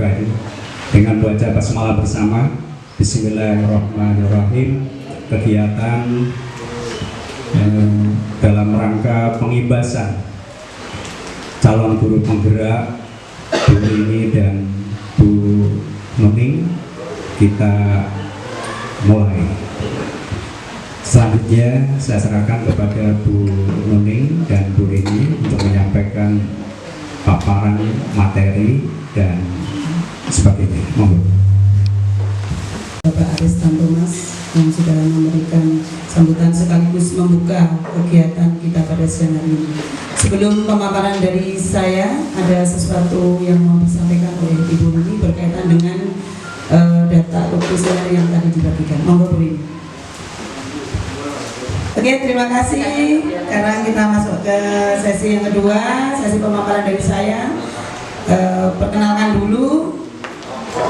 membuka ini dengan baca basmalah bersama. Bismillahirrahmanirrahim. Kegiatan dalam rangka pengibasan calon guru penggerak Bu Rini dan Bu Nuning kita mulai. Selanjutnya saya serahkan kepada Bu Nuning dan Bu Rini untuk menyampaikan paparan materi dan sebagainya. Mohon. Bapak Aris Thomas yang sudah memberikan sambutan sekaligus membuka kegiatan kita pada siang hari ini. Sebelum pemaparan dari saya, ada sesuatu yang mau disampaikan oleh Ibu Rini berkaitan dengan data kuesioner yang tadi dibagikan. Monggo Bu Rini. Oke, terima kasih. Sekarang kita masuk ke sesi yang kedua, sesi pemaparan dari saya. Perkenalkan dulu,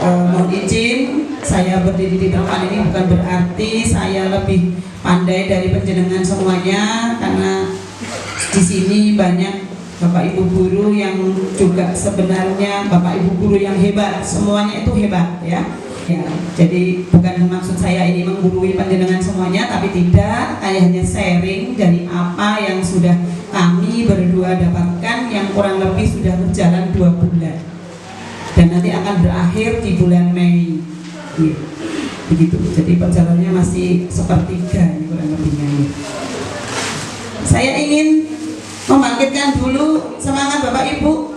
mohon izin, saya berdiri di tempat ini bukan berarti saya lebih pandai dari penjenengan semuanya, karena di sini banyak Bapak Ibu guru yang juga sebenarnya Bapak Ibu guru yang hebat, semuanya itu hebat ya. Ya, jadi bukan maksud saya ini menggurui panjenengan semuanya, tapi tidak, saya hanya sharing dari apa yang sudah kami berdua dapatkan yang kurang lebih sudah berjalan 2 bulan dan nanti akan berakhir di bulan Mei ya, begitu. Jadi perjalanannya masih sepertiga kurang lebihnya. Saya ingin membangkitkan dulu semangat Bapak Ibu.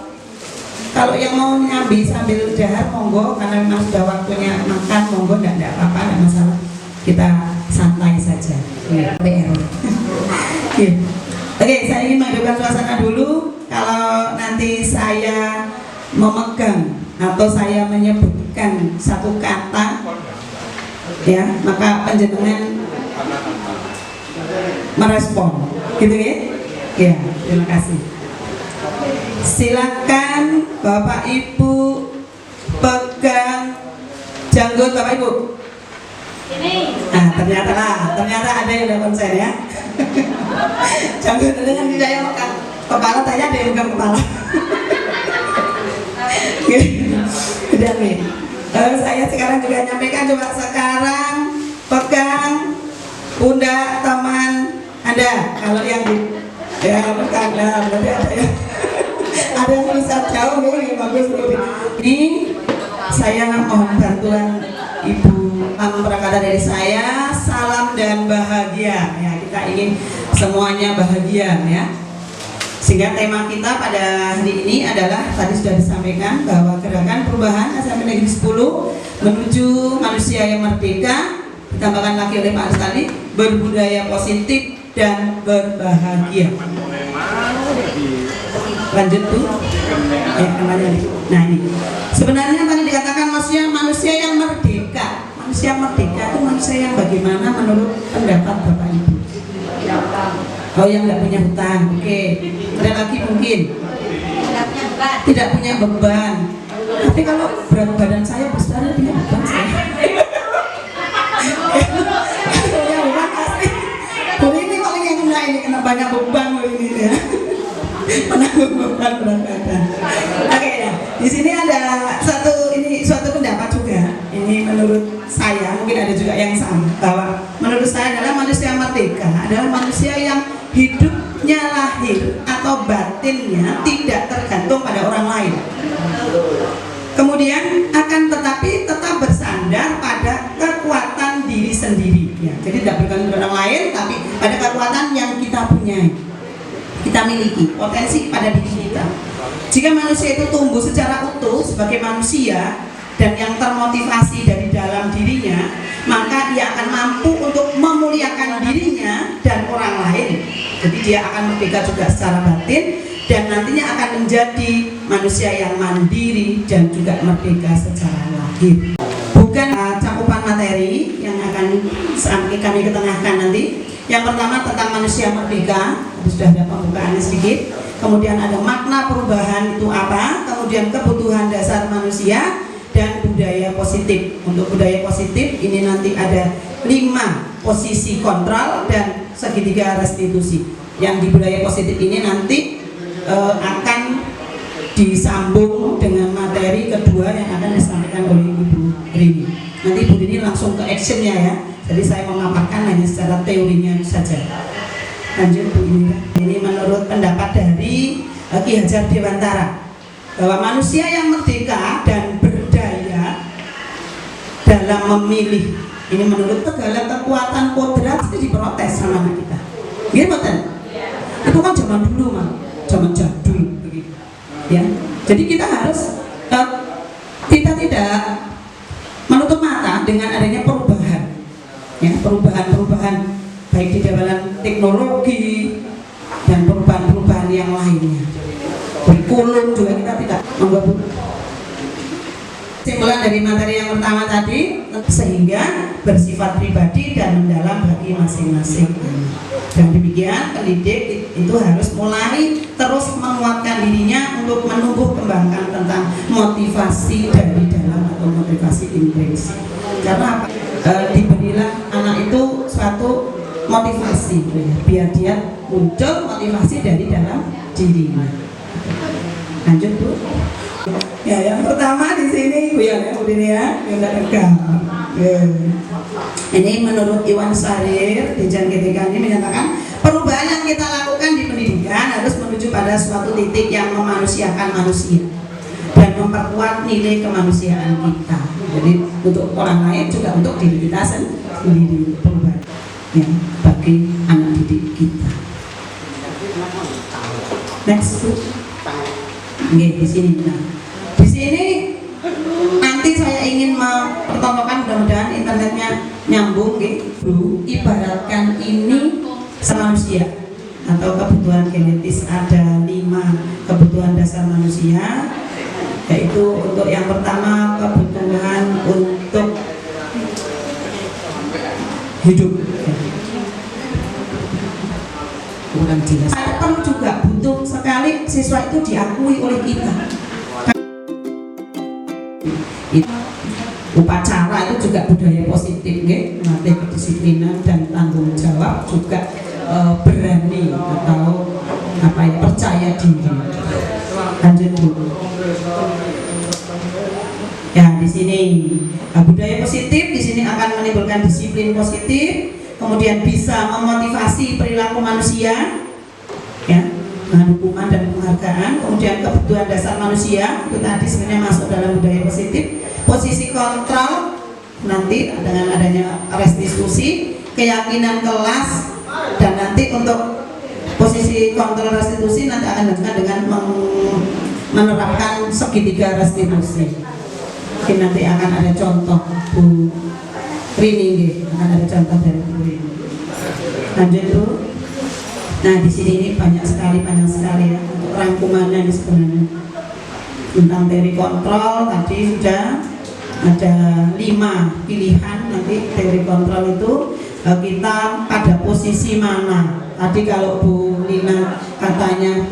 Kalau yang mau nyambi sambil dahar monggo, karena memang sudah waktunya makan, monggo, tidak apa-apa, tidak masalah, kita santai saja ya. PR ya. Oke, saya ingin menghidupkan suasana dulu. Kalau nanti saya memegang atau saya menyebutkan satu kata ya, maka panjenengan merespon gitu ya. Ya, terima kasih. Silakan Bapak Ibu pegang janggut Bapak Ibu. Ini. Nah, ternyata ada yang udah konsen ya. Janggut dengan saya makan kepala, tanya ada yang pegang kepala. Udah nih. Saya sekarang juga nyampaikan, coba sekarang pegang pundak teman Anda. Kalau yang di ya bukan, berarti ada ya. Ada yang bisa jauh nih, bagus nih. Ini saya mohon bantuan Ibu perkata dari saya, salam dan bahagia ya, kita ingin semuanya bahagia ya. Sehingga tema kita pada hari ini adalah tadi sudah disampaikan bahwa gerakan perubahan SMP Negeri 10 menuju manusia yang merdeka, ditambahkan lagi oleh Pak Aris tadi, berbudaya positif dan berbahagia. Lanjut tuh ya, kembali. Nah ini sebenarnya tadi dikatakan manusia yang merdeka. Manusia merdeka itu manusia yang bagaimana menurut pendapat Bapak Ibu? Oh, yang nggak punya hutang. Oke. Ada lagi mungkin tidak punya beban. Tapi kalau berat badan saya besar, punya beban saya. Punya beban pasti. Ini paling yang kena ini, kena banyak beban ini ya. Menanggung beban berat badan. Oke ya. Di sini ada suatu pendapat juga. Ini menurut saya, mungkin ada juga yang sama, bahwa menurut saya adalah manusia merdeka adalah manusia yang hidupnya lahir atau batinnya tidak tergantung pada orang lain. Kemudian akan tetapi tetap bersandar pada kekuatan diri sendiri. Ya, jadi tidak bergantung pada orang lain, tapi pada kekuatan yang kita punya. Kita miliki potensi pada diri kita. Jika manusia itu tumbuh secara utuh sebagai manusia dan yang termotivasi dari dalam dirinya, maka dia akan mampu untuk memuliakan dirinya dan orang lain. Jadi dia akan merdeka juga secara batin dan nantinya akan menjadi manusia yang mandiri dan juga merdeka secara lahir. Bukan cakupan materi yang akan kami ketengahkan nanti. Yang pertama tentang manusia merdeka, sudah ada pembukaannya sedikit. Kemudian ada makna perubahan itu apa, kemudian kebutuhan dasar manusia, dan budaya positif. Untuk budaya positif ini nanti ada 5 posisi kontrol dan segitiga restitusi. Yang di budaya positif ini nanti akan disambung dengan materi kedua yang akan actionnya ya. Jadi saya memaparkan hanya secara teorinya saja. Lanjut Bu Indra. Ini menurut pendapat dari Ki Hajar Dewantara bahwa manusia yang merdeka dan berdaya dalam memilih, ini menurut segala kekuatan kodrat itu diprotes sama anak kita. Gimana? Itu kan zaman dulu mah, zaman jadul begitu. Ya. Jadi kita harus kita tidak menutup mata dengan adanya perubahan. Ya, perubahan-perubahan baik di dalam teknologi dan perubahan-perubahan yang lainnya. Kurikulum juga kita tidak membuat. Kesimpulan dari materi yang pertama tadi, sehingga bersifat pribadi dan mendalam bagi masing-masing. Dan demikian pendidik itu harus mulai terus menguatkan dirinya untuk menumbuh kembangkan tentang motivasi dari dalam atau motivasi intrinsik. Karena diberilah anak itu suatu motivasi, biar dia muncul motivasi dari dalam dirinya. Lanjut Bu. Ya, yang pertama di sini Bu ya, Bu Dini ya, ini menurut Iwan Sarir di Jan GTK ini menyatakan perubahan yang kita lakukan di pendidikan harus menuju pada suatu titik yang memanusiakan manusia dan memperkuat nilai kemanusiaan kita. Jadi untuk orang lain juga untuk diri kita sendiri, perubahan ya bagi anak didik kita. Next Bu. Oke, di sini. Nah, di sini nanti saya ingin mempertontonkan, mudah-mudahan internetnya nyambung gitu. Ibaratkan ini manusia atau kebutuhan genetis, ada 5 kebutuhan dasar manusia, yaitu untuk yang pertama kebutuhan untuk hidup. Kurang jelas. Perlu juga butuh sekali siswa itu diakui oleh kita. Upacara itu juga budaya positif, melatih kedisiplinan dan tanggung jawab, juga berani atau percaya diri. Lanjut dulu. Ya, di sini budaya positif di sini akan menimbulkan disiplin positif, kemudian bisa memotivasi perilaku manusia, ya, dengan hukuman dan penghargaan. Kemudian kebutuhan dasar manusia itu tadi sebenarnya masuk dalam budaya positif. Posisi kontrol nanti dengan adanya restitusi, keyakinan kelas, dan nanti untuk posisi kontrol restitusi nanti akan dilakukan dengan menerapkan segitiga restitusi. Mungkin nanti akan ada contoh Bu Rini, akan ada contoh dari Bu Rini. Lanjut Bu. Nah, di sini ini banyak sekali ya untuk rangkumannya ini sebenarnya. Tentang teori kontrol tadi sudah ada 5 pilihan. Nanti teori kontrol itu kita pada posisi mana. Tadi kalau Bu Lina katanya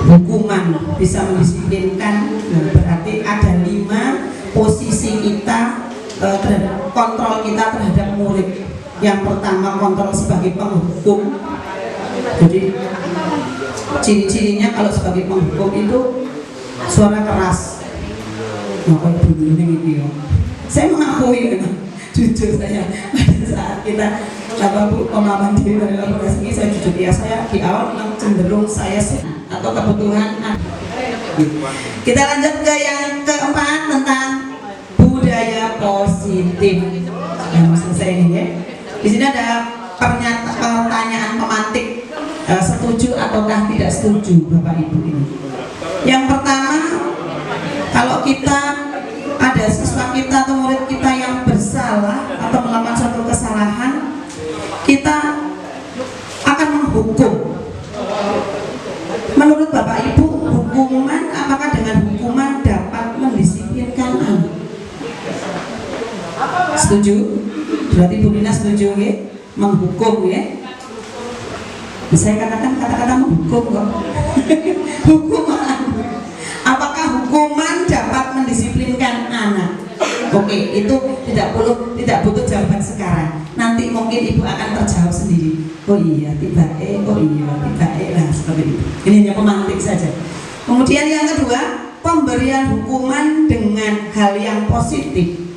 hukuman bisa mendisiplinkan, nah berarti ada 5 posisi kita terhadap kontrol kita terhadap murid. Yang pertama kontrol sebagai penghukum. Jadi ciri-cirinya kalau sebagai penghukum itu suara keras. Nah, kalau bunyinya gitu ya. Saya mengakui jujur saya pada saat kita Bu pemahaman diri dari laporan ini, saya jujur ya, saya di awal memang cenderung saya atau kebutuhan. Kita lanjut ke yang keempat tentang budaya positif. Yang selesai ini ya. Di sini ada pertanyaan pemantik, setuju ataukah tidak setuju Bapak Ibu ini. Yang pertama, kalau kita ada siswa kita atau murid kita yang bersalah atau melakukan suatu kesalahan, kita akan menghukum. Menurut Bapak Ibu, hukuman, apakah dengan hukuman dapat mendisiplinkan anak? Setuju? Berarti Bu Lina setuju ya? Menghukum ya? Saya katakan kata-kata menghukum kok. Hukuman. Apakah hukuman dapat mendisiplinkan anak? Oke, itu tidak butuh jawaban sekarang. Nanti mungkin Ibu akan terjawab sendiri. Oh iya, tiba-tiba, oh iya, tiba-tiba, nah seperti itu. Ini hanya pemantik saja. Kemudian yang kedua, pemberian hukuman dengan hal yang positif.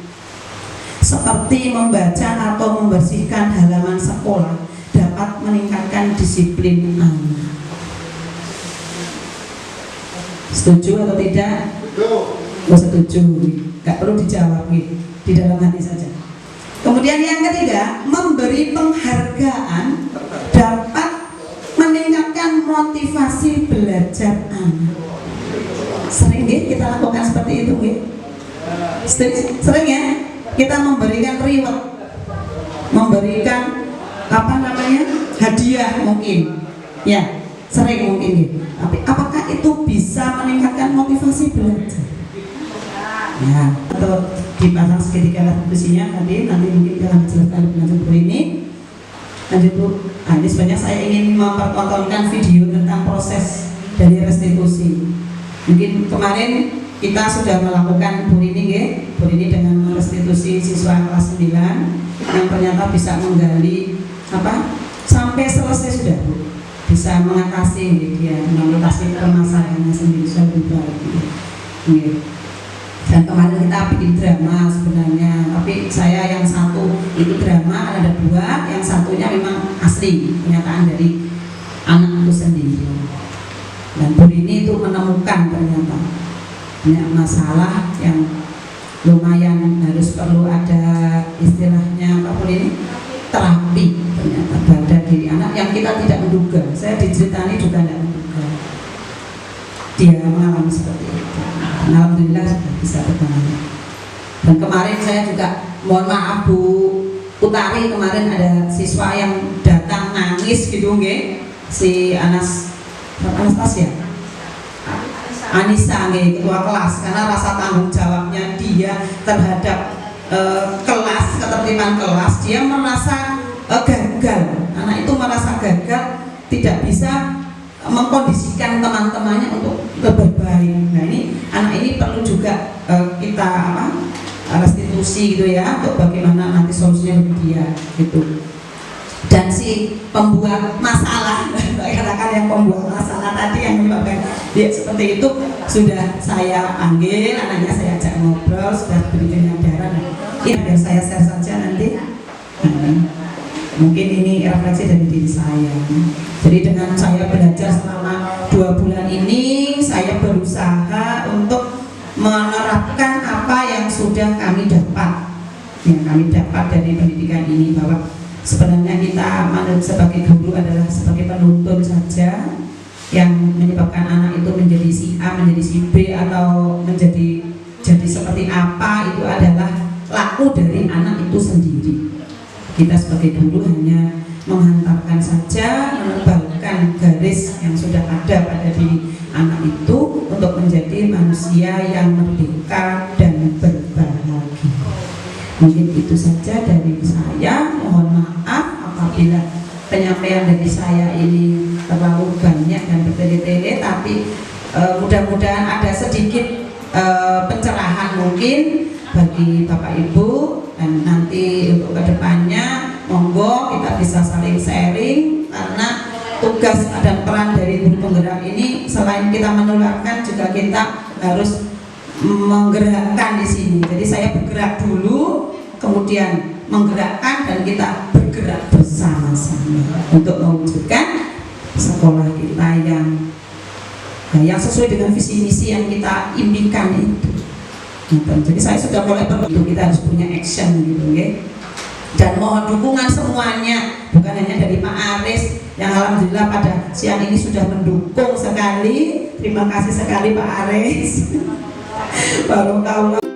seperti membaca atau membersihkan halaman sekolah dapat meningkatkan disiplin anak. Setuju atau tidak? Oh, setuju, nggak perlu dijawab gitu, di dalam hati saja. Kemudian yang ketiga, memberi penghargaan dapat meningkatkan motivasi belajar anak. Sering kita lakukan seperti itu, sering ya, kita memberikan reward, memberikan hadiah mungkin, ya sering mungkin. Tapi apakah itu bisa meningkatkan motivasi belajar? Ya, atau dipasang segitiga restitusinya nanti mungkin kita akan dijelaskan lebih lanjut Bu ini. Lanjut Bu. Nah, ini sebenarnya saya ingin mempertontonkan video tentang proses dari restitusi. Mungkin kemarin kita sudah melakukan Bu ini dengan restitusi siswa kelas 9 yang ternyata bisa menggali sampai selesai sudah Bu. Bisa mengatasi dia, mengatasi permasalahannya sendiri sudah lebih baik. Dan kemarin kita bikin drama sebenarnya, tapi saya yang satu itu drama, ada 2, yang satunya memang asli, pernyataan dari anak itu sendiri. Dan Bu ini itu menemukan ternyata banyak masalah yang lumayan harus perlu ada istilahnya apa Bu ini, terapi ternyata pada diri anak yang kita tidak menduga. Saya diceritani juga tidak menduga dia mengalami seperti itu. Alhamdulillah sudah bisa bertanya. Dan kemarin saya juga mohon maaf Bu Utari, kemarin ada siswa yang datang nangis gitu si Anastasia Anissa ketua kelas, karena rasa tanggung jawabnya dia terhadap kelas, ketertiban kelas, dia merasa gagal. Anak itu merasa gagal, tidak bisa mengkondisikan teman-temannya untuk lebih baik. Nah ini anak ini perlu juga kita restitusi gitu ya, untuk bagaimana nanti solusinya bagi dia gitu. Dan si pembuat masalah, katakan yang pembuat masalah tadi yang menyebabkan dia seperti itu sudah saya panggil, anaknya saya ajak ngobrol, sudah beri penyadaran. Ini biar saya share saja nanti. Mungkin ini refleksi dari diri saya. Jadi dengan saya belajar selama 2 bulan ini, saya berusaha untuk menerapkan apa yang sudah kami dapat, yang kami dapat dari pendidikan ini, bahwa sebenarnya kita sebagai guru adalah sebagai penuntun saja, yang menyebabkan anak itu menjadi si A, menjadi si B, atau menjadi seperti apa, itu adalah laku dari anak itu sendiri. Kita sebagai guru hanya menghantarkan saja, menebalkan garis yang sudah ada pada diri anak itu untuk menjadi manusia yang merdeka dan berbahagia. Mungkin itu saja dari saya. Mohon maaf apabila penyampaian dari saya ini terlalu banyak dan bertele-tele, tapi mudah-mudahan ada sedikit pencerahan mungkin bagi Bapak Ibu, dan nanti untuk kedepannya monggo kita bisa saling sharing, karena tugas dan peran dari guru penggerak ini selain kita menularkan juga kita harus menggerakkan di sini. Jadi saya bergerak dulu, kemudian menggerakkan, dan kita bergerak bersama-sama untuk mewujudkan sekolah kita yang sesuai dengan visi misi yang kita impikan itu. Jadi saya sudah mulai perlu, kita harus punya action gitu, dan mohon dukungan semuanya, bukan hanya dari Pak Aris yang alhamdulillah pada siang ini sudah mendukung sekali. Terima kasih sekali Pak Aris. Baru tahu.